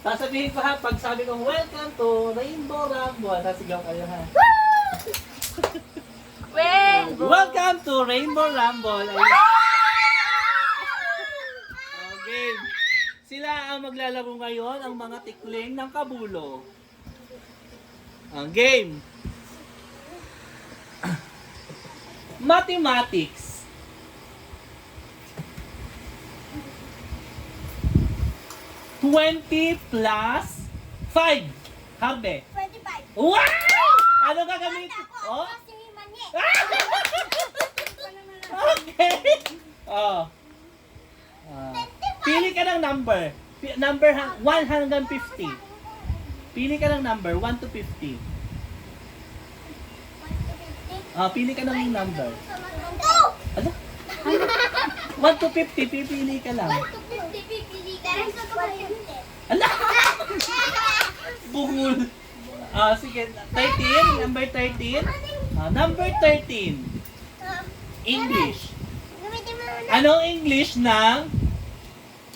Sasabihin ko ha, pag sabi kong welcome to Rainbow Rumble, nasigaw kayo ha. Welcome to Rainbow Rumble. Okay. Sila ang maglalaro ngayon, ang mga tikling ng Kabulo. Ang game. Mathematics. +20 plus 5. Harbe. 25. Wow! Ano gagamitin? Oh? Kasi mani. Okay. Oh. Pili ka ng number. Number 1 hanggang 50. Pili ka ng number 1 to 50. Pili ka ng number. Ano? 1 to 50, pipili ka lang. 1 to 50, pipili ka. Ala! Bungol. Sige. 13. Number 13. Number 13. English. Gamitin mo na. Anong English ng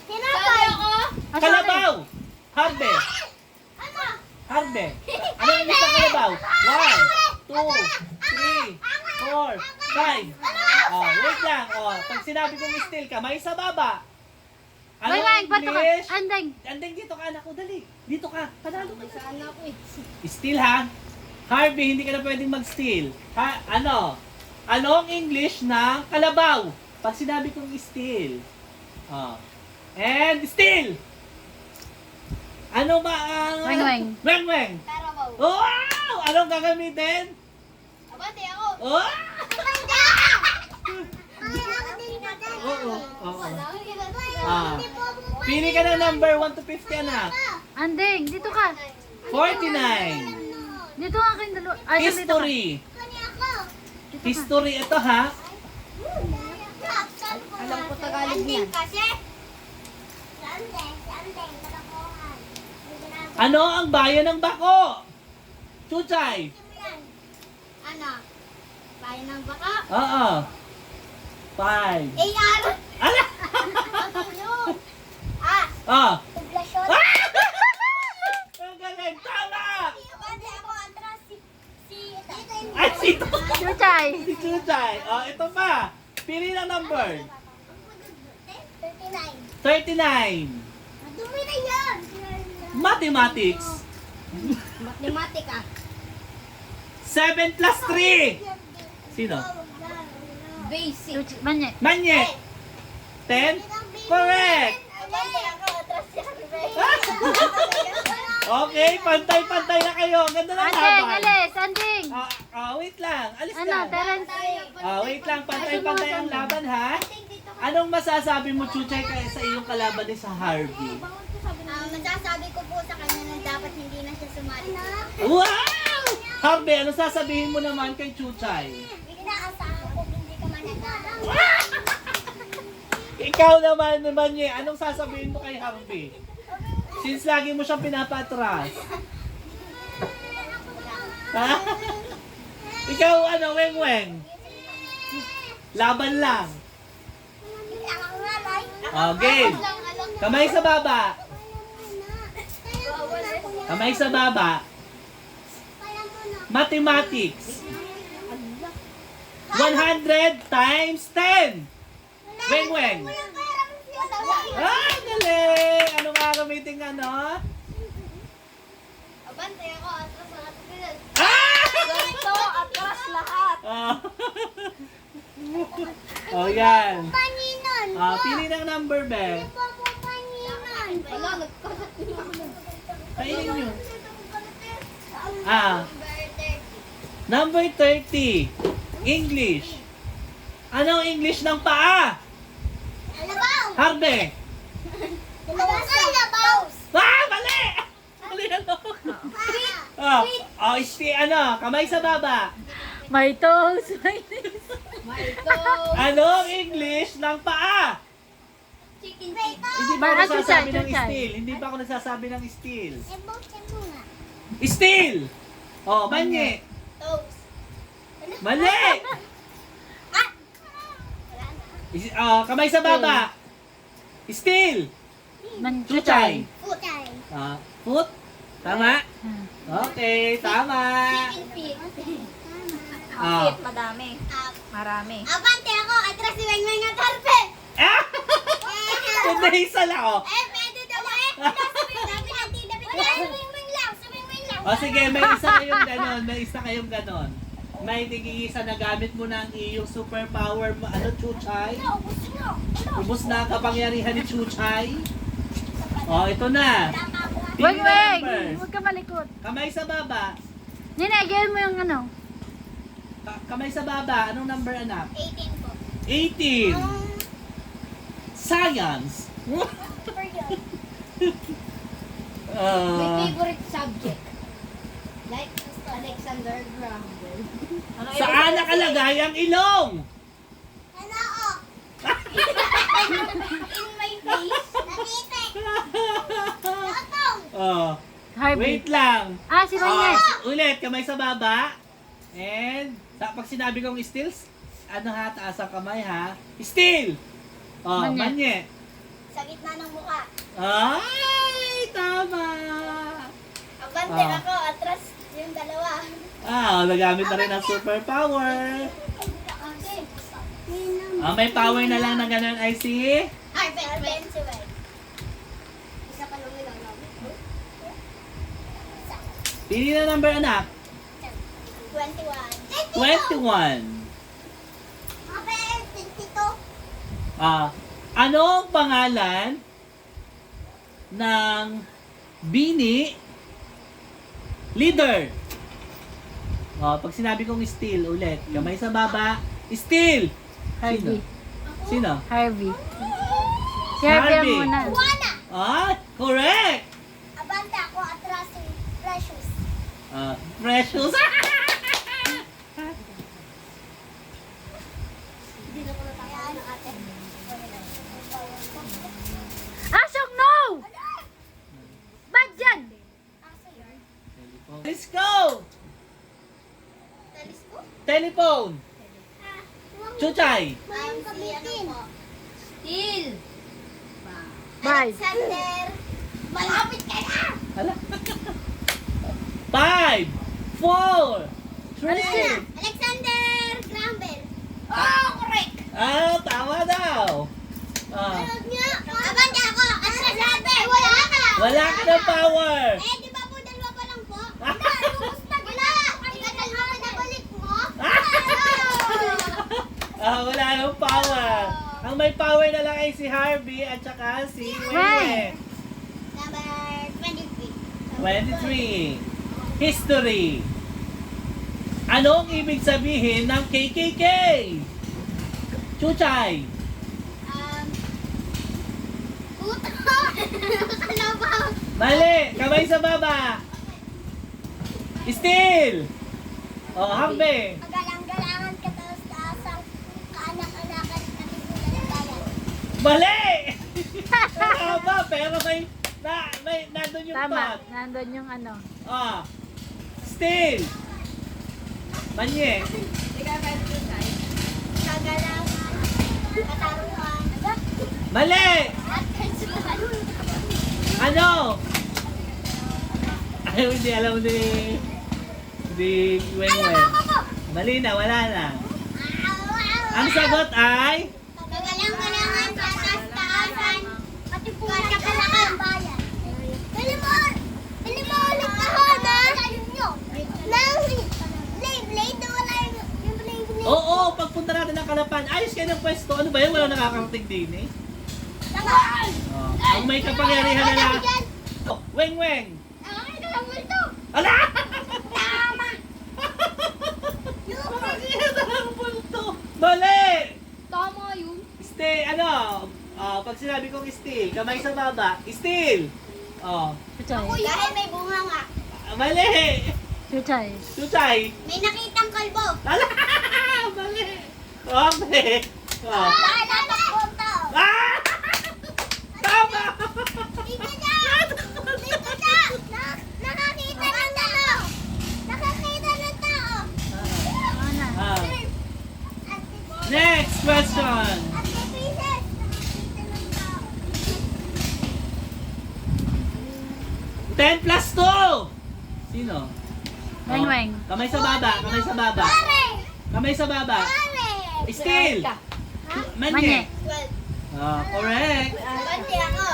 Tinapay. kalabaw? Harbe. Ano? Harbe. Anong English ng kalabaw? 1, 2, 3, 4, 5. Wait lang. Pag sinabi kong still ka, may sa baba. Anong English? Andeng. Andeng, dito ka anak ko, dali. Dito ka, panalo ka. Saan ako eh? Steal ha? Harvey, hindi ka na pwedeng mag-steal. Anong English ng kalabaw? Pag sinabi kong steal. And steal! Ano ba ang... Weng-weng. Weng-weng. Karabaw. Wow! Anong gagamitin? Abante ako. Oh! Abante! Ay, ako din na din. Oo. Wala akong ginagawa. Hindi po ako. Pili ka ng number 1 to 50 anak. Andeng, dito ka. 49. Dito ka kayong dalawa. Ay, dito ka. History. Kani ako. History ito ha. Alam ko Tagalog niya. Kasi. Sandeng, katakuhan. Ano ang bayan ng Bako? Chuchay. Ano? Bayan ng baka? Oo. 5. AR! Ala! Ano yun? Poblasyon. Ang galing! Tama! Abante ako. Atras si Ay, sito! Chuchay. Si Chuchay. Ito pa. Pili ng number. 39. 39. Madumi na yan. Mathematics. Matematika. 7 plus 3. Sino? Basic. Manye. Manye. 10. Correct. Abante ako. Atras si Okay, pantay-pantay na kayo. Ang ganda ng Andeng, laban. alis. Andeng. Wait lang. Alis Ano, lang. Terence? Wait lang. Pantay-pantay ang laban, ha? Anong masasabi mo, Chuchay, sa iyong kalaban ni sa Harvey? Masasabi ko po sa kanya na dapat hindi na siya sumali. Wow! Harvey, ano sasabihin mo naman kay Chuchay? Hindi na asahan ko, hindi ka managalang. Ikaw naman niya, anong sasabihin mo kay Harvey? Since lagi mo siyang pinapatras. Ha? Ikaw, weng-weng? Laban lang. Game. Kamay sa baba. Kamay sa baba. Mathematics. 100 times 10. Weng-weng. Galing! Ano nga gamitin ano? Abante ako, atras ang atras. Ah! Atras lahat. Yan. Paninon. Pili ng number, be. Paninon. Wala, nagkalat naman. Kainin nyo. Number 30. English. Anong English ng paa? Alabaw. Harde. Alabaw. Mali! Mali kamay sa baba. May toast. Anong English ng paa? Chicken feet. Hindi ba ako nagsasabi ng Chuchay. steel? Hindi ba ako nagsasabi ng steel? Eboksin mo nga. Steel! Manye. Toast. Mali! Kamay sa baba. Steel! Man, Chuchay. Putay. Foot? Tama? Okay, tama. Chicken feet. Ah. Fit, madami. Marami. Abante ako, atras si Weng at Harpe. Ah! Hindi, isa lang oh. Pwede daw eh. Sabi natin, dapat Weng lang, si Weng lang. O sige, may isa kayong ganon. May isa kayong ganon. May tig-iisa na gamit mo na ang iyong superpower. Ano, Chuchay? Ubus na. Ubus na ang kapangyarihan ni Chuchay. O, ito na. Pili Wag, na wag. numbers. Huwag ka malikot. Kamay sa baba. Ninegel mo yung ano. Kamay sa baba. Anong number, anak? 18 po. 18. Science. My Uh, favorite subject. Like Alexander Graham Bell. saan nakalagay ang ilong? Ano o? In my face. Nakita. Lotong. Oh, Harvey. wait lang. Ah, si Reyes. Ulit, kamay sa baba. And, pag sinabi kong still, ano ha, taas ang kamay ha. Still! Oh, Manye. manye. Sa gitna ng mukha. Ay, tama! Abante Ah. ako, atras yung dalawa. Nagamit na rin ang superpower. May power na lang na ganun ay si... Ay, si Weng. Isa pa lang nila namin. Pili na number, anak. 21. 21. Ape, 22. Ano ang pangalan ng Bini leader? Pag sinabi kong still, ulit. Kamay sa baba. Still! Harvey. Sino? Harvey. Si Harvey ang Harvey. muna. Juana. Correct! Abante ako, atras si Precious. Precious. Hindi na ko natapos ng ate. Asok, no! Bad yan! Let's go! Talis ko? Telephone. Chuchay. Mayroon gamitin. Steel. Bye. Alexander. Malapit ka na! Hala. 5, 4, 3. Alexander Graham Bell. Oh, correct! Tama daw. Ano niya? Abante ako, atras si Harpe. Wala ka! Wala ka ng power. Di ba po dalawa pa lang po? Lumusta ka na! Hindi ka dalawa pa nabalik mo? Wala ng power. Ang may power na lang ay si Harvey at saka si Wenwen. Number 23. 23. History. Ano ang ibig sabihin ng KKK? Chuchay. Puto! Ano ba? Mali. Kamay sa baba. Still. Harvey. Magalang-galangan ka taas-taasang kaanak-anakan at bayan. Mali! Tama, pero nandun yung Tama. thought. Nandun yung ano. Still. Manye. Kagalangan, katarungan, Mali! at kansuhan. Ano? Ayaw, hindi alam ni Wenwen. Mali na, wala na. Ang sagot ay... Kagalang-galangan, taas-taasan, pati po kaanak-anakan bayan. Bili mo ulit ako na blade na wala yung blade. Oo, pagpunta natin ng Kalapan, ayos kayo ng pwesto. Ano ba yun? Wala nakakarating din eh. Ang may kapangyarihan na lang. Weng-weng. Ala! Tama! Mali! Tama yun. Stay, pag sinabi kong still, kamay sa baba, still. Chuchay. Dahil may bunga nga. Mali! Chuchay. Chuchay. May nakitang kalbo. Ala! Mali! Okay. Bahala na punta. Ah! Tama! Dito na! Dito na! Nakakita ng tao! Nakakita ng tao! Ano na? Next question. Ate Princess! Nakakita ng tao. 10 plus 2! Sino? Weng Weng. Kamay sa baba, kamay sa baba. Pare! Kamay sa baba. Pare! Steel! Manye. Manye. Correct. Bante ako.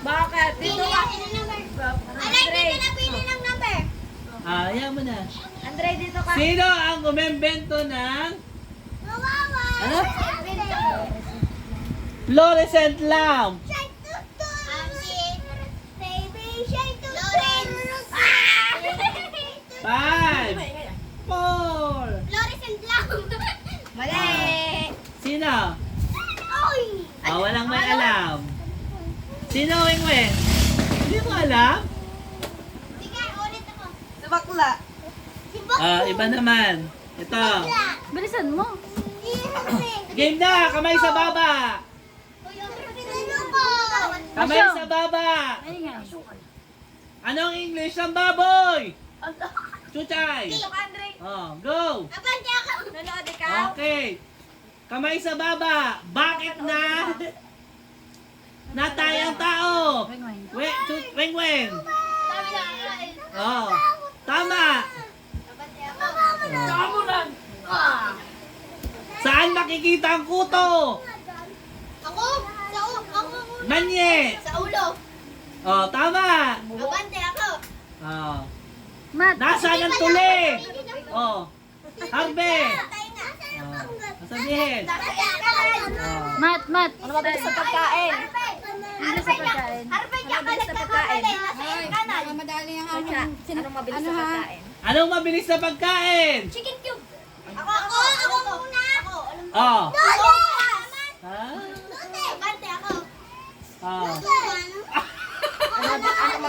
Bakit? Dito ka. Alay, dito na pili ng number. Ayaw mo na. Andre, dito ka. Sino ang umembento ng Kawawa. Ano? fluorescent lamp? Shy Tutu. Baby Shy Tutu. Lawrence. 5, 4. Fluorescent lamp. Mali. Sino? Oy. Walang may alam. Sino, Weng Weng? Hindi mo alam? Sige, ulit ako. Sa bakla. Si Bakla. Iba naman. Ito. Bilisan mo. Game na! Kamay sa baba! Kamay sa baba! Ay nga. Anong English ng baboy? Chuchay! Dito ka, Andre. Go! Abante ako. Nanood ikaw. Okay. Kamay sa baba. Bakit na natay ang tao? Weng Weng. Weng Weng. Sabi lang. Tama. Abante ako. Saan makikita ang kuto? Ako? Ako. Manye. Sa ulo. Tama. Abante ako. Mat. Nasaan ang tuli? Harbe. Patay na. Sabihin. Mat. Mat. Ano mabilis sa pagkain? Hindi sa pagkain. Harbay ka Mabilis sa pagkain. Kanal. Anong mabilis sa pagkain? Anong mabilis na pagkain? Chicken cube. Ako muna. Ako. Oh. Lote. Ha? Lote. Abante ako.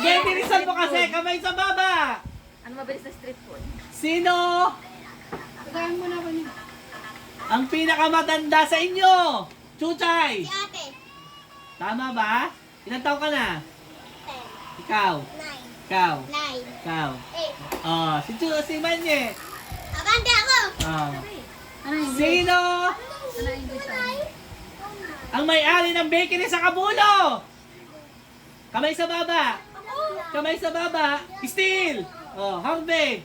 Game, bilisan mo kasi. Kamay sa baba. Ano mabilis na street food? Sino ang pinakamatanda sa inyo? Chuchay. Si ate. Tama ba? Ilang taon ka na? 10, Ikaw. 9, Ikaw. 9, Ikaw. 8. Si Manye. Abante ako. Ano yung English? Sino Ano yung English? ang may-ari ng bakery sa Kabulo? Kamay sa baba. Kamay sa baba. Steel. Harvey.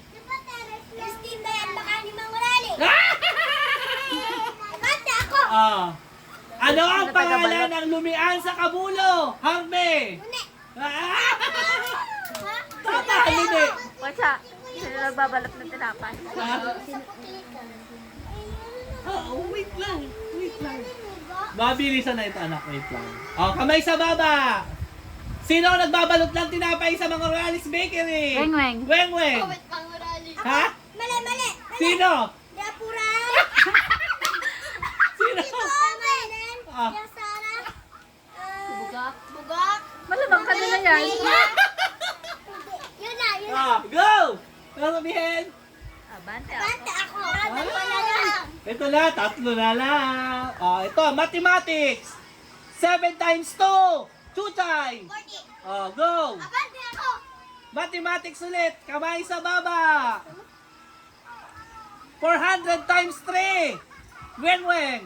Christine Dayan, baka ni Mang Morali. Abante ako. Ano ang pangalan ng lumian sa Kabulo? Harvey. Une. Tama, hindi. What's up? Sino nagbabalot ng tinapay? Wait lang. Mabilisan na ito, anak. Wait lang. Kamay sa baba. Sino ang nagbabalot ng tinapay sa mga Morales Bakery? Weng Weng. Weng Weng. Comment Mang Morali. Ha? Mali. Sino? Diapuran. Sino? Kamanan. Ah. Yasara. Bugak. Bugak. Malamang ka na yan. Yun na. Go! Ano sabihin? Abante ako. Abante ako. Dalawa na lang. Ito na, 3 na lang. Ito, mathematics. 7 times 2. Chuchay. 40. Go! Abante ako. Mathematics ulit. Kamay sa baba. 400 times 3. Weng Weng.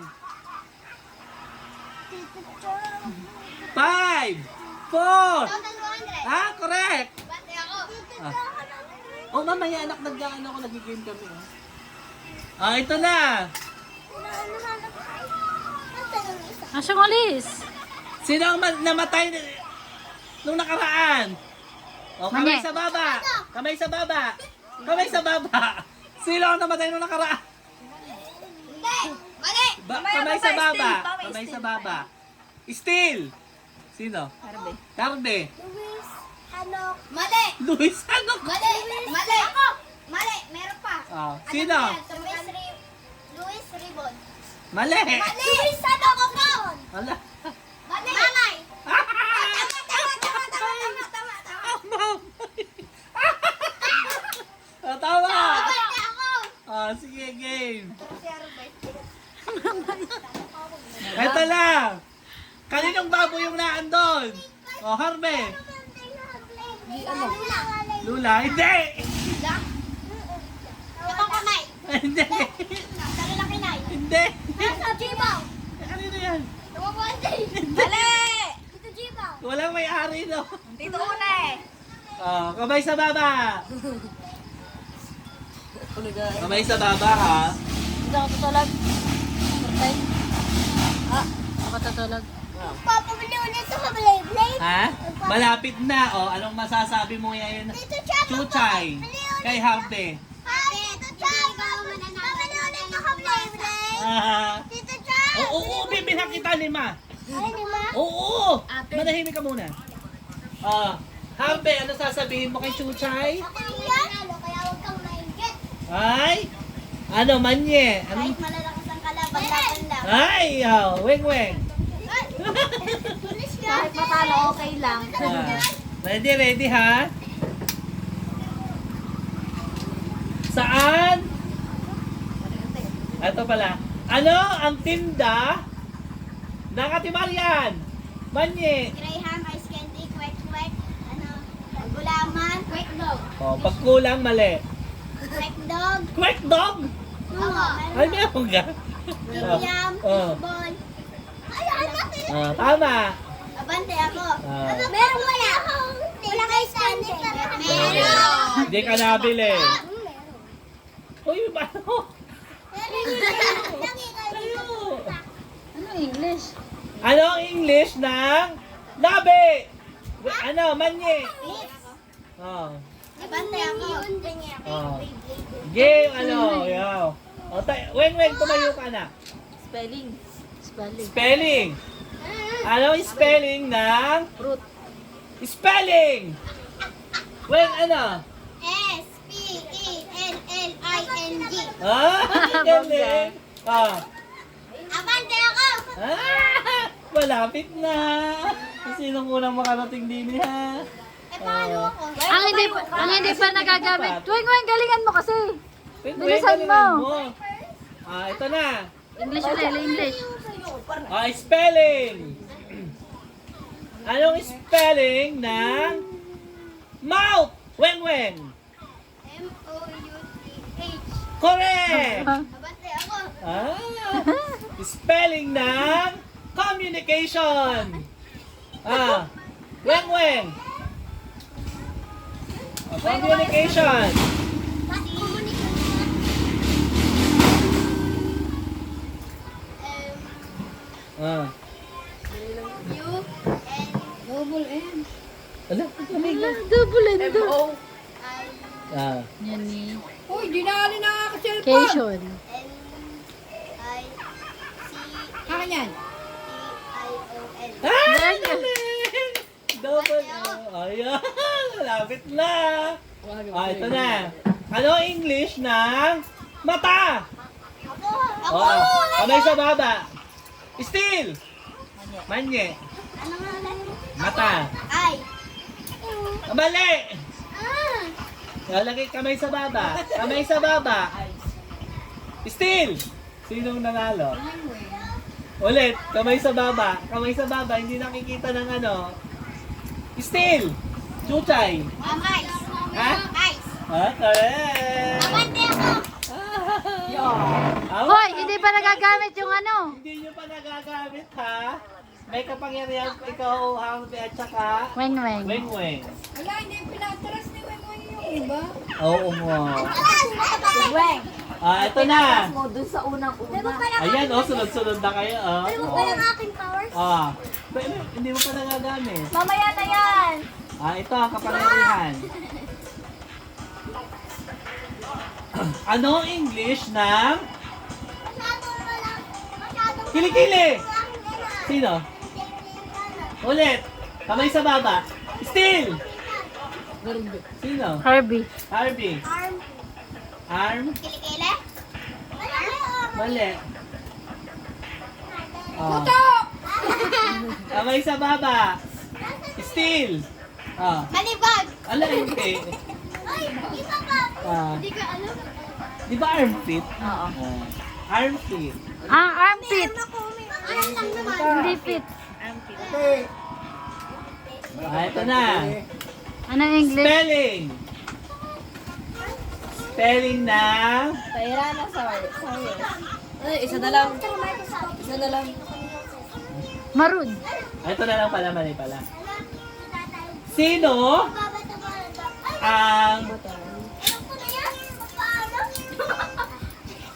5, 4. 1,200. Correct. Abante ako. Mamaya anak, ako, nag-game kami. Ito na. Asyong alis. Sino ang namatay nung nakaraan? Kamay Manye. sa baba. Kamay sa baba. Kamay sa baba. Sino ang namatay nung nakaraan? Hindi. Mali. Kamay sa baba. Kamay sa baba. Steel. Sino? Harbe. Carde. Luis Hanok. Mali. Luis, ano? Mali. Mali. Ako. Mali. Meron pa. Sino? Luis Ribon. Mali. Mali. Luis Hanok ako. Wala. Mali. Mamay. Tama. Tama. Abante ako. Sige, game. Si Arbay. Ito lang. Kaninong baboy yung naandun? Harbe. Lula. Hindi. Yung kamay. Hindi. Sa lalakinay. Hindi. Nasa Jibaw. Kanino yan? Tumabante. Mali! Dito Jibaw. Walang may-ari, no? Dito una eh. Oh, kamay sa baba. Kamay sa baba, ha? Hindi ako tutulog. Perfect. Ako tutulog. Papabili ulit sa Beyblade. Ha? Malapit na. Oh, anong masasabi mo ngayon? Tito Chat, Chuchay. Kay Harvey. Hi, Tito Chat. Papabili ulit sa Beyblade. Ah. Tito Chat. Oo, bibilhan kita ni Ma. Ay, di ba? Oo! Manahimik ka muna. Harvey, ano sasabihin mo kay Chuchay? Ako yan. Kaya huwag kang maingit. Ay! Ano, manye? Ano? Kahit malalakas ang kalaban, laban lang. Ay! Oh, weng-weng. Please, Kahit matalo, okay lang. Ready, ha? Saan? Ito pala. Ano ang tinda ng Ate Marian? Manye. Graham, ice candy, kwek-kwek, ano, gulaman, kwek dog. Oh, pag kulang, mali. Kwek dog. Quack dog! Oo. Ay, meron ka? Yum, Oh. fishball. Ay, anak eh. Tama. Abante ako. Ah. Meron wala akong wala kay candy. Meron. Hindi ka nabili. Meron. Uy, paano? Ano English? Ano ang English ng labi? Ano, manye? Oh. Abante ako. Oh. Game, ano, yaw. O, weng, tumayo ka na. Spelling. Spelling. Spelling. Ano ang spelling ng Fruit. spelling? Weng, ano? S-P-E-L-L-I-N-G. Galing. Abante ako. Malapit na. Sinong unang makarating din ha? Paano ako? Ang hindi pa nagagamit. Weng, galingan mo kasi. Weng, Bilisan galingan mo. Ito na. English ulit, English. Spelling. Anong spelling ng mouth? Weng. M-O-U-T-H. Correct. Abante ako. Spelling ng communication. Weng. Communication. Double N. Ala, lamig na. Double N. M-O. Yan ni. Uy, di na alin na ako cellphone. Cation. Akin yan. Ah, galing! Double O. Ayan, malapit na. Ito na. Ano ang English ng mata? Ako! Kamay sa baba. Still. Manye. Ano nga lang? Mata. Ay! Mali. Ah! Lalagay kamay sa baba. Kamay sa baba. Still. Sinong nanalo? Ulit. Kamay sa baba. Kamay sa baba. Hindi nakikita ng ano. Still. Chuchay. Ice! Ha? Ice! Correct. Abante ako! Hoy, hindi pa nagagamit yung ano. Hindi nyo pa nagagamit ha. May kapangyarihan pa ikaw, Harvey, at saka Weng. Weng. Wala, hindi pinatras ni Weng yung iba. Oo mo. Weng. Ito na. Mo dun sa unang-una. Ayan, sunod-sunod na kayo. Ano ba lang aking powers? Pero hindi mo pa nagagamit. Mamaya na yan. Ito ang kapangyarihan. Ano ang English ng Masyadong walang... Masyadong... kilikili? Sino? Ulit. Kamay sa baba. Still. Sino? Herbie. Harvey. Arm. Arm. Kilikili? Arm. Mali. Kamay sa baba. Still. Malibag! Ala, hindi. Ay, isa pa! Hindi ka ano? Di ba armpit? Oo. Armpit. Armpit. Ano lang naman? Hindi fit. Ito na. Anong English? Spelling. Spelling ng Tyrannosaurus. Ay, isa na lang. Isa na lang. Maroon. ito na lang pala, mali pala. Sino ang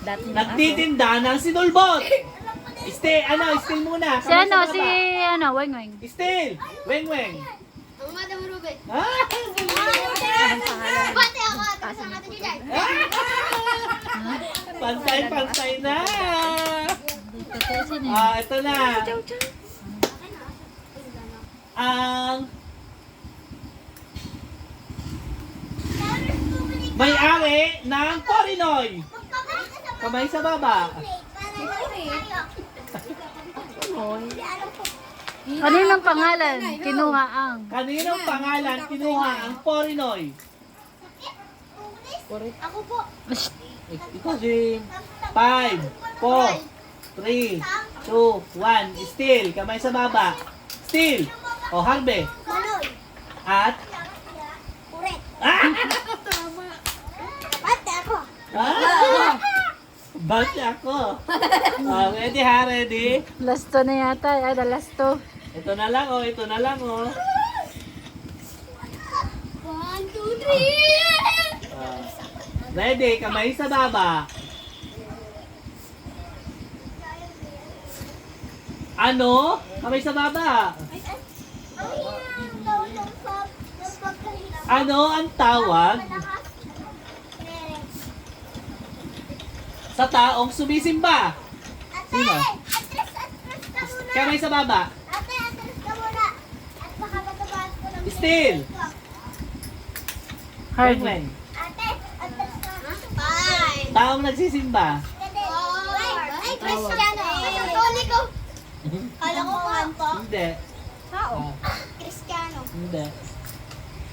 Dati ng nagtitinda ng sinulbot? Still muna. Si ano, si ano, Weng Weng. Still! Weng Weng. Ang Madam Ruben. Ah! Pati ako, tapos ang ato dyan. Pantay na. Sino yun? Ito na. Ang may-ari ng Porinoy. Kamay sa baba. Kaninong pangalan? Kinuha ang. Kaninong pangalan kinuha ang Porinoy? Ako po. Ito, Jim. 5, 4, 3, 2, 1. Still. Kamay sa baba. Still. O, Harbe. Manoy. At? Correct. Ah! Pati ako. Ah! Ba't ako? Ready ha? Ready? Last to na yata. Ay, the last to. Ito na lang oh. Ito na lang oh. 1, 2, 3. Ready? Kamay sa baba. Ano? Kamay sa baba. Ano ang tawag sa taong sumisimba? Sino? Kamay sa baba. Ate, atras ka muna. At baka matabas ko ng Still. Hard. Weng. Ate, atras ka. 5. Taong nagsisimba. Ay, Cristiano. Katoliko. Kala ko kanto. Hindi. Tao. Cristiano. Hindi.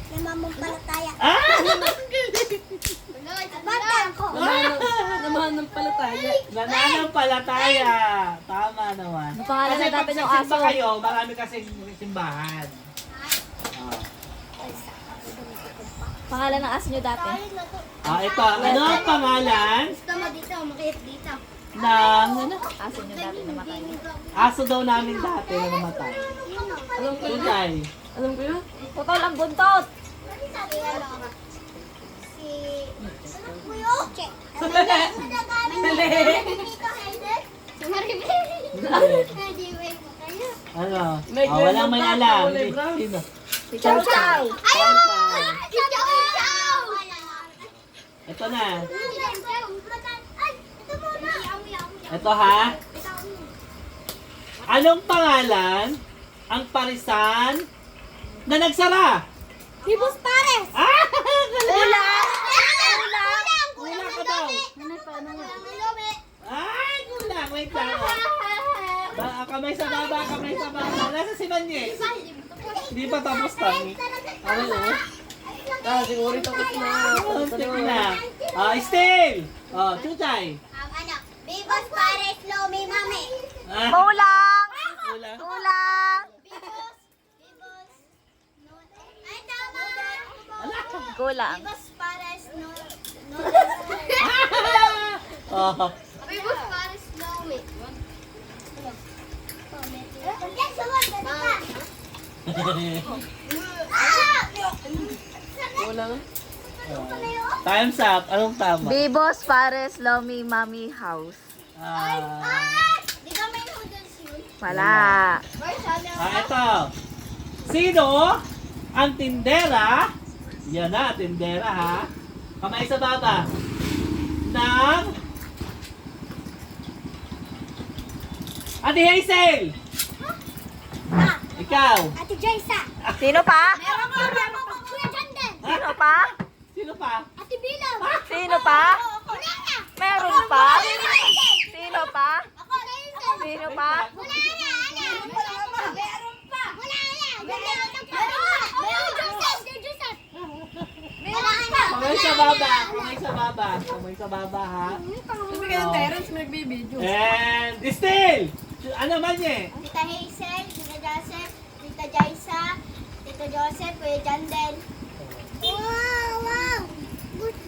Namamampalataya. Ah! Bata ako. Namahan ng palataya. Nananampalataya. Tama naman. Ang pangalan Kasi na pag dati ng nagsimba aso. kayo, marami kasing simbahan. Pangalan ng aso nyo dati. Ito. Ano ang pangalan Gusto mo dito, makit dito. ng Aso nyo dati namatay. aso daw namin dati na namatay? Alam ko yun. Tunay. Alam ko yun. Putol ang buntot. Si... Ano po yun? Check. Si Maribel. Hindi, wait mo kayo. Ano? May Walang may kulay alam. brown, kulay brown. Sino? Si Chow Chow. Ayun! Si Chow Chow! Ito na. Ay, ito muna. Ito ha. Anong pangalan ang parisan na nagsara? Hibos Pares! Ah! Ulang! Kulang ka daw. Ay, kulang. Wait lang. Kamay sa baba, kamay sa baba. Nasa si Manye. Hindi pa tapos kami. Ano oh? Siguro tapos na. Stick na. Still. Chuchay. Hibos Pares, Lomi, Mami. Kulang! Kulang. Kulang! Hibos. Ay, tama! Kulang. Hibos Pares, no. Oh. Hibos Pares, Lomi. Kulang. Time's up. Anong tama? Bibos, Pares, Lomi, Mami, House. Di ka may noodles yun? Wala. Ito. Sino ang tindera? Yan na, tindera ha. Kamay sa baba. Ng Ate Hazel! Ikaw! Ate Jaisa. Sino pa? Meron pa. Kuya Janden. Sino pa? Sino pa? Ate Bilang. Sino pa? Wala na. Meron pa? Wala na. Sino pa? Ako na yun. Sino pa? Wala na. Meron pa. Wala na. Meron pa. Meron Joseph. Joseph. Wala na. Kamay sa baba. Kamay sa baba. Kamay sa baba ha. Sabi ka ng Terence, magbibideo. And still! Ano man eh? Tita Hazel, Tita Joseph, Tita Jaisa, Tito Joseph, Kuya Janden. Wow!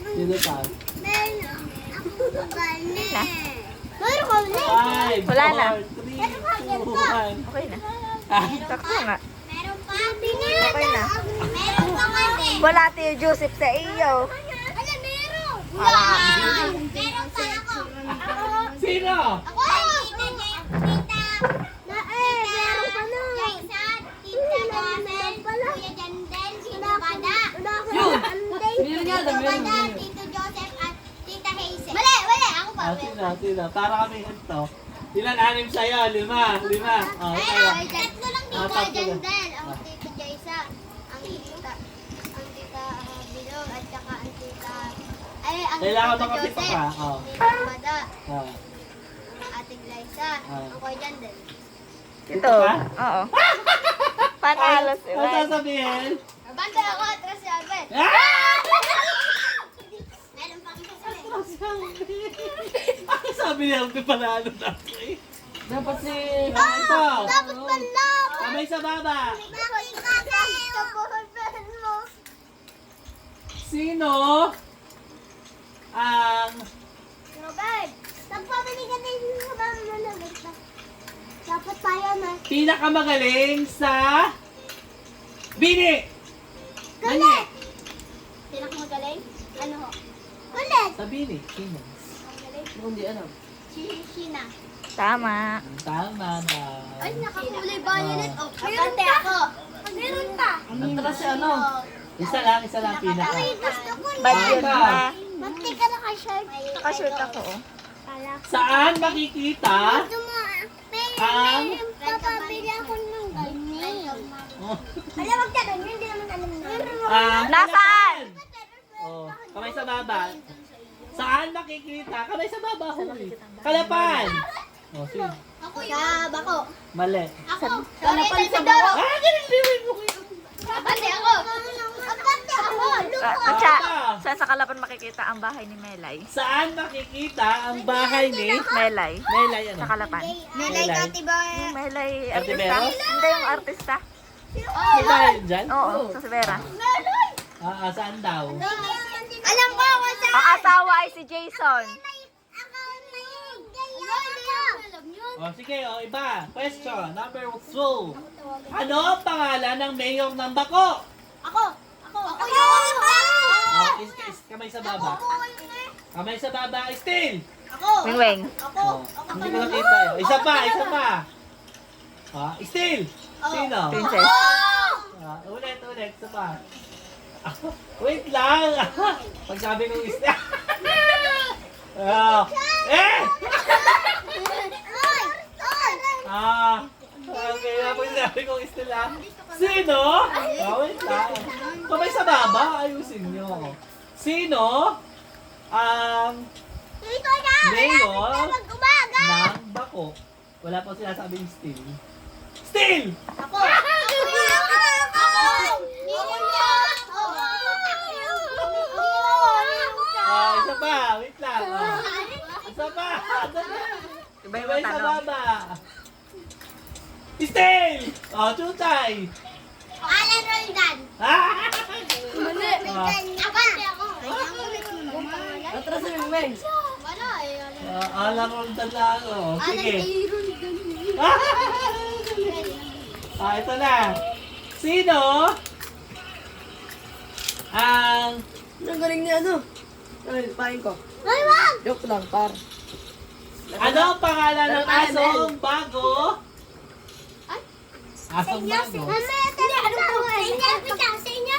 Sino pa? Meron. Ako gani. Meron ka ulit. 5, Wala na. 4, 3, 2, 1. Okay na. Ah, Sakto nga. Meron pa. Meron Okay na. pa. Wala Tio Joseph sa iyo. Ala, meron! Wala. Meron pa ako! Sino? Ako! Tita! Meron pa na! Jaisa, Tita Josel, Kuya Jandel, Tita Bada. Yun! Meron nga Tito Bada, Tito Joseph, at Tita Hazel. Wala! Ako pa. Sino? Para kami ito. Ilan? 6 sa'yo? 5? 5? Oh, sa'yo. Ay, tatlo lang Tita Tatlo. Jandel, ang Tita Jaisa, ang Tita Bilog, at saka ang Tita... Ay, ang Kailangan Tito makapito Joseph, ka, oh. Tita Bada, Oh. ang Ating Liza, ang Kuya Jandel. Ito. Oo. Panalo si Ano Wen. sasabihin? Banda ako, atras si Albert. Ah! Meron pang isa sa Ano sabi niya? Hindi panalo na ako eh. Dapat si... Ito. Dapat panlaban. Kamay sa baba. Bakit kasi tapuhan mo? Sino ang Robert, nagpabili ka din sa mga manamit na. Dapat tayo na. pinakamagaling sa bini? Kulit! Pinakamagaling? Ano ho? Kulit! Sa bini. Sino? Hindi alam. Si Sheena. Tama. Tama na. Ay, nakakulay violet. Oh, kapante ako. Meron pa. Atras si ano? Isa lang pinaka. Ay, gusto ko na. Bad yun ba? Bakit ka naka-shirt? Nakashoot ako. Oh. Saan makikita Gusto mo ah. ang... Papabili ako ng ganyan. Oh, Alam, wag ka ganyan. Hindi naman alam na. ang Nasaan? Oh, kamay sa baba. Saan makikita? Kamay sa baba ko. Kalapan. Oh, sige. Ako yun. Sa bako. Mali. Ako. Kalapan sa bako. Ah, ganun mo. Kapante ako. Kapante ako. Luko. Atsa, saan sa Kalapan makikita ang bahay ni Melay? Saan makikita ang bahay ni Melay. Melay? Ano? Sa Kalapan. Melay Katibayan. Yung Melay Artibero? artista? Hindi yung artista. May bahay dyan? Oo, sa Severa. Saan daw? Alam ko ako sa... Ang asawa ay si Jason. Oh, sige, iba. Question number 2. Ano ang pangalan ng mayor ng Bako? Ako yun! Kamay sa baba. Kamay sa baba, still. Ako! Wing-wing. Oh, hindi ko nakita eh. Isa pa. Still. Sino? Princess. Ulit. Isa pa. Wait lang. Pag sabi ko still. Okay, pag sabi ko still Sino? Wait lang. Kamay sa baba, ayusin nyo. Sino ang Dito na! mayor Mag-umaga! ng Bako? Wala pa sinasabing still. Still! Ako! Isa pa. Wait lang. Isa pa. Iba yung Kamay sa tanong. baba. Still! Chuchay! Alan Roldan! Ako! Atras si Wing-wing. Wala eh. Alam mo lang. Sige. Ito na. Sino ang Ang galing niya ano? Ay, pahin ko. Ay, wag! Joke lang, par. ano ang pangalan ng asong bago? Asong bago. Mamaya tayo sa inyo.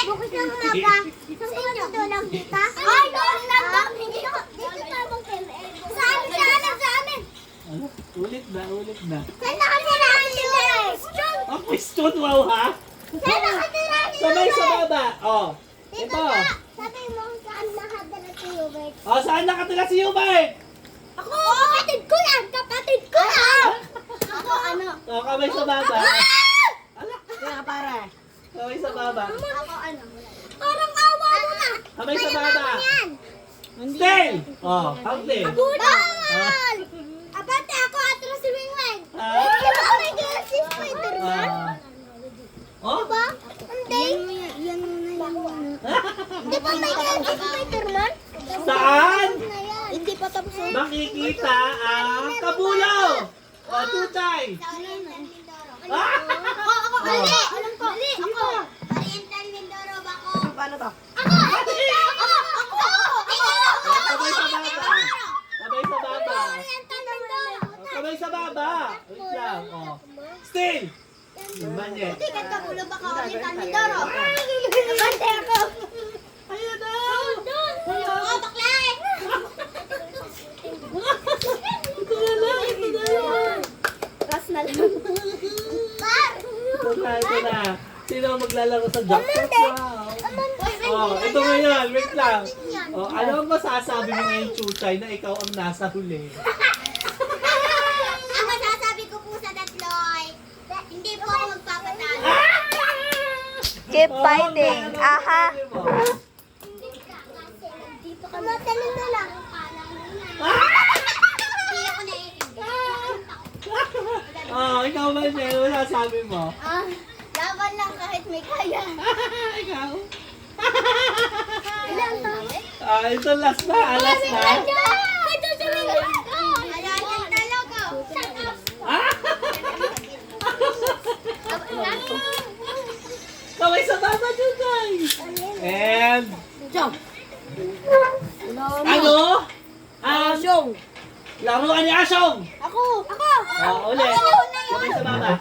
Bukas ng umaga. Saan ko doon ang kita? Ay, doon lang ba? Dito tayo mag-ML. Sa amin. Ano? Ulit na. Saan nakatira si Question? Ang question, wow ha? Saan nakatira si Sabay sa baba. Dito Ito. na. Sabi mo saan nakatira si Hubert. Saan nakatira si Hubert? Ako! Kapatid ko yan! Ako ano? Kamay sa baba. Kaya ka para. Kamay sa baba. Ako ano? Parang awa mo na! Kamay sa baba. Yan! Still! Counting. Bawal! Abante ako atras si Wingwing! Di ba may kaya si Spider-Man? Diba? Hindi? Yan muna. Di ba may kaya si Spider-Man? Saan Hindi pa tapos. makikita ang kabulo? Chuchay. Ako! Ali! Alam ko! Ali! Ako! Oriental Manye. Hindi ka kagulo baka ulit ang Mindoro. Abante ako. Ayan na! Oh, baklay! Ito na lang! Ito na lang! Ras na lang. Par! Ito na! Sino ang maglalaro sa jackpot? Wow! Ito ngayon! Wait lang! Oh, ano ang masasabi mo ngayon, Chuchay, na ikaw ang nasa huli? Ang masasabi ko po sa tatloy, hindi po ako magpapatalo. Keep Oh, fighting. ano ang Aha. masasabi mo? Dito ka matalin na lang. Hindi ako naiintindihan. Oh, ikaw ba, Jen? Ano masasabi mo? Laban lang kahit may kaya. Ikaw? Ilang taon? Ito last na. Last na. Ito si Minggo. Ayan yung talaga. Kaway sa baba, Chuchay! And... Ano? Ang laruan ni Asyong! Ako! Ulit. Kaway sa baba.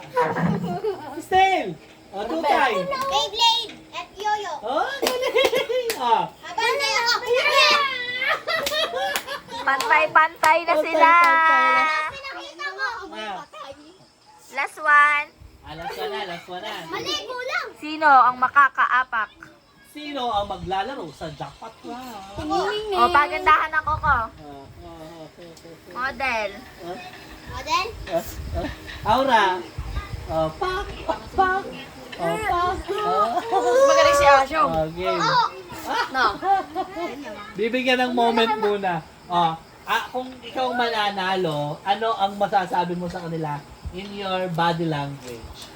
Stel! Chuchay! Beyblade at Yoyo. Galing! Abante ako. Pantay-pantay na sila. Pinakita ko. Last one. Last one na, last one na. Mali, kulang. Sino ang makakaapak? Sino ang maglalaro sa jackpot round? O, pagandahan ako ko. Model. Model? Aura. Pak, pak, pak. Pak. Magaling si Asyo. Okay. No. Bibigyan ng moment muna. Kung ikaw mananalo, ano ang masasabi mo sa kanila in your body language?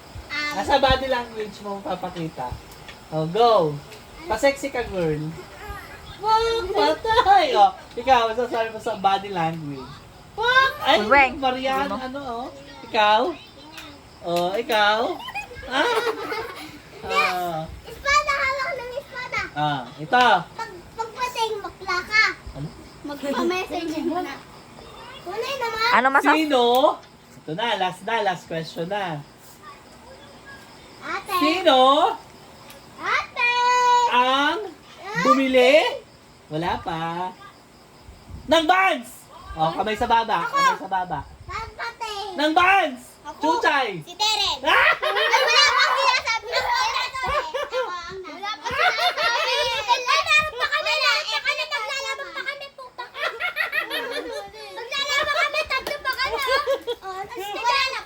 Nasa body language mo papakita. Go! Pa-sexy ka, girl. Wag, patay! Ikaw, masasabi mo sa body language. Wag! Ay, Weng. Marian, ano, Ikaw? Ikaw? Espada, hawak ng espada. Ito. Pagpatay, makla ka. Ano? Magpa-message mo na. Kulay naman. Ano masasabi? Sino? Ito na, last question na. Ate. Sino Ate. ang bumili? Wala pa. Ng buns! Kamay sa baba. Kamay sa baba. Pagpatay. Ng buns! Ako. Chuchay! Si Teren. Ah! Ay, wala pang sinasabi. Ako ang nasabi. Wala pang sinasabi. Naglalaban pa kami na. Naglalaban pa kami po. Naglalaban kami. Tatlo pa kami. Wala na.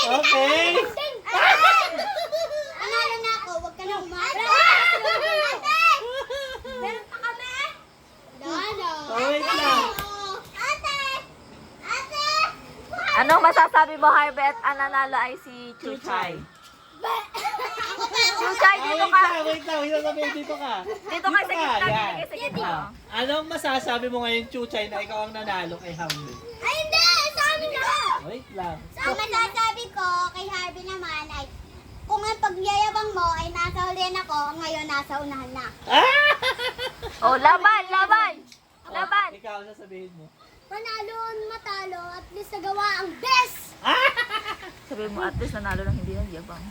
Okay. Panalo na ako. Huwag ka na umasa. Ate! Meron pa kami? Lalo. Wait lang. Ate! Ate! Anong masasabi mo, Harbet? Ang nanalo ay si Chuchay. Chuchay, dito ka. Wait lang. Dito ka. Dito ka sa gitna. Yan. Dito sa gitna. Anong masasabi mo ngayon, Chuchay, na ikaw ang nanalo kay Hamlin? Ay, hindi! Sa amin na! Wait lang. Sa masasabi ko kay Harvey naman ay kung ang pagyayabang mo ay nasa hulihan ako, ngayon nasa unahan na. O, laban, laban. Laban. Ikaw, sasabihin mo. Panalo, matalo, at least nagawa ang best! Sabi mo, at least nanalo lang hindi nagyabang.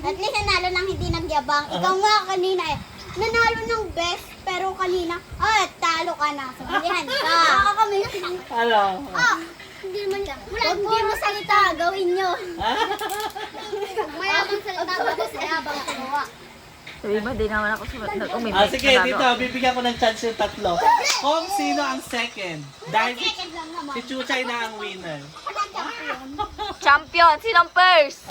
At least nanalo ng hindi nagyabang. Ikaw nga kanina eh. Nanalo ng best, pero kanina, talo ka na. Sa hulihan ka. Kami. Ano? Hindi man lang. Hindi mo salita, gawin nyo. Mayabang salita, bagus mayabang gawa. Sabi mo, hindi naman ako umimik. Sige, dito, bibigyan ko ng chance yung tatlo. Kung sino ang second. Dahil Second lang naman. si Chuchay na ang winner. Champion, sinong first?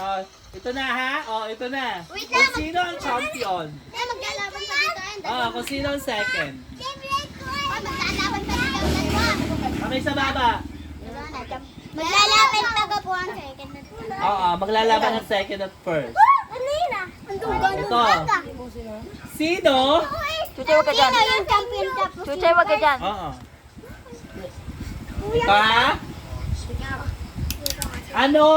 Ito na ha? Ito na. Wait Kung lang. sino ang champion. Maglalaban pa dito. Kung sino ang second. Maglalaban pa dito. Dalawa. Kamay sa baba. Maglalaban taga po ang second na tulo. Maglalaban ang second at first. Kanina. Ang Ito. Sino? Chuchay, wag ka dyan. Sino yung champion tapos? Chuchay, wag ka dyan. Pa? Ano?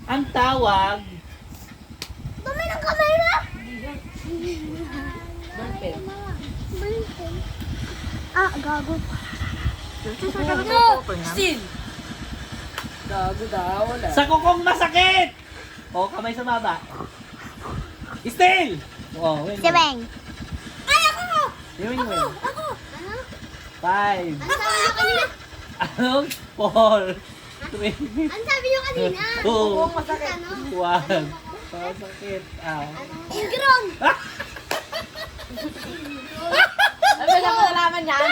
Ang tawag? Dumi ng kamay mo. Gago. Chuchay, sabi ko, open na. Still. Gago daw. Wala. Sa kukong masakit! O, kamay sa baba. Steel! Oh, win. Si Beng. Ay, ako! Win, win. Ako! Ano? 5. Ano sabi niyo kanina? Anong? 4. 3. Ano sabi niyo kanina? 2. Masakit. Ano? 1. Masakit. Ingrown! Ano ba mo nalaman yan?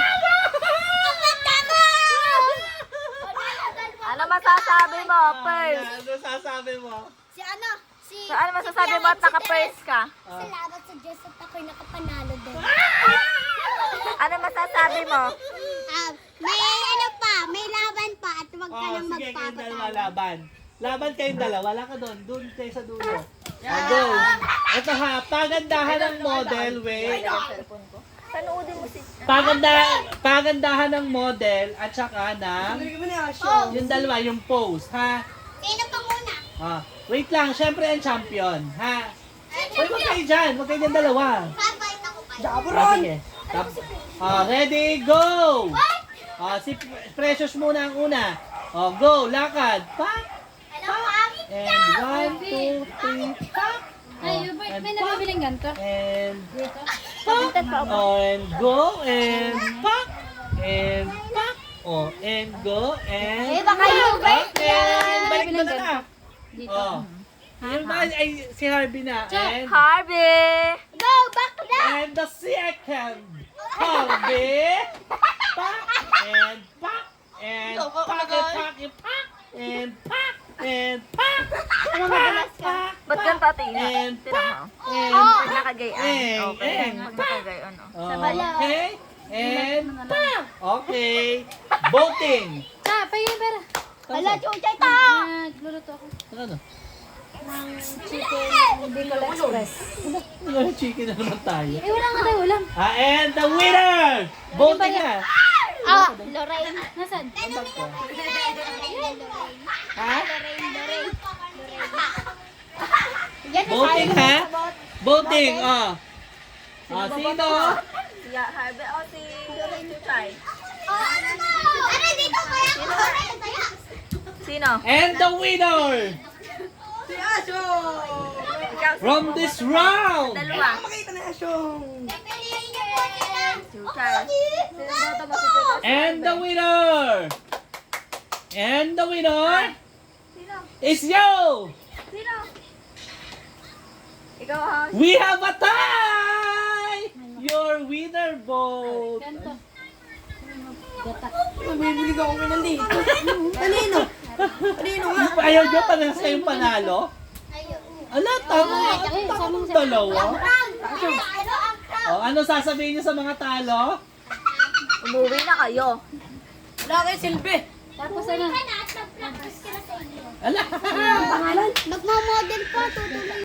Ano masasabi mo, first? Ano sasabi mo? Si ano? Si... So, ano masasabi mo at naka-first ka? Salamat sa Diyos at ako'y nakapanalo din. Ano masasabi mo? May ano pa, may laban pa at huwag ka nang Sige, kayong dalawa magpapatalo. laban. Laban kayong dalawa. Wala ka doon. Doon kayo sa dulo. Go. Ito ha, pagandahan ng model. Wait. Panoodin mo si... Pagandahan ng model at saka ng yung dalawa, yung pose. Ha? Sino pa muna? Wait lang. Syempre ang champion. Ha? Uy, wag kayo dyan. Wag kayo dyan dalawa. Babay na ko pa. Sige. Ready, go! Si Precious muna ang una. Go, lakad. Pak! Ano pa? And 1, 2, 3, pak! Ay, Hubert, may nabibiling ganito. And and go, and pak! And pak! And go, and baka Hubert. And balik na na. Dito. Yung ba, ay, si Harvey na. And, Harvey! Go, back na! and the second. Harvey! Pak! And pak! And pak! And pak! And pak! And pak! Ano madalas ka? Ba't ganito tingin? And pak! Pag And nakagayan. Okay. and Pag nakagayan, okay. And pak! Okay. Voting. Pahingin pera. Wala, chuchay ta! Nagluluto ako. Ano? Bicol Express. Ano? Chicken na naman tayo. Eh, wala nga tayo, ulam. And the winner! Voting na. Lorraine. Nasaan? Ha? Lorraine. Voting ha? Voting, sino? Si Harvey o si Chuchay? Ano dito kaya? Sino? And the winner Ikaw, from this round dalawa. Chuchay. Sino boto mo si Chuchay? and the winner Sino? is you. Sino? Ikaw ha? We have a tie. Your winner vote. Ganito. Mabibili ka kami nandito. Kanino? Kanino nga? Ayaw nyo pa na sa yung panalo? Ala, tama. Tamang dalawa. Ano sasabihin nyo sa mga talo? Umuwi na kayo. Wala kayo silbi. Tapos ano? Ala. Nagmamodel pa, tutuloy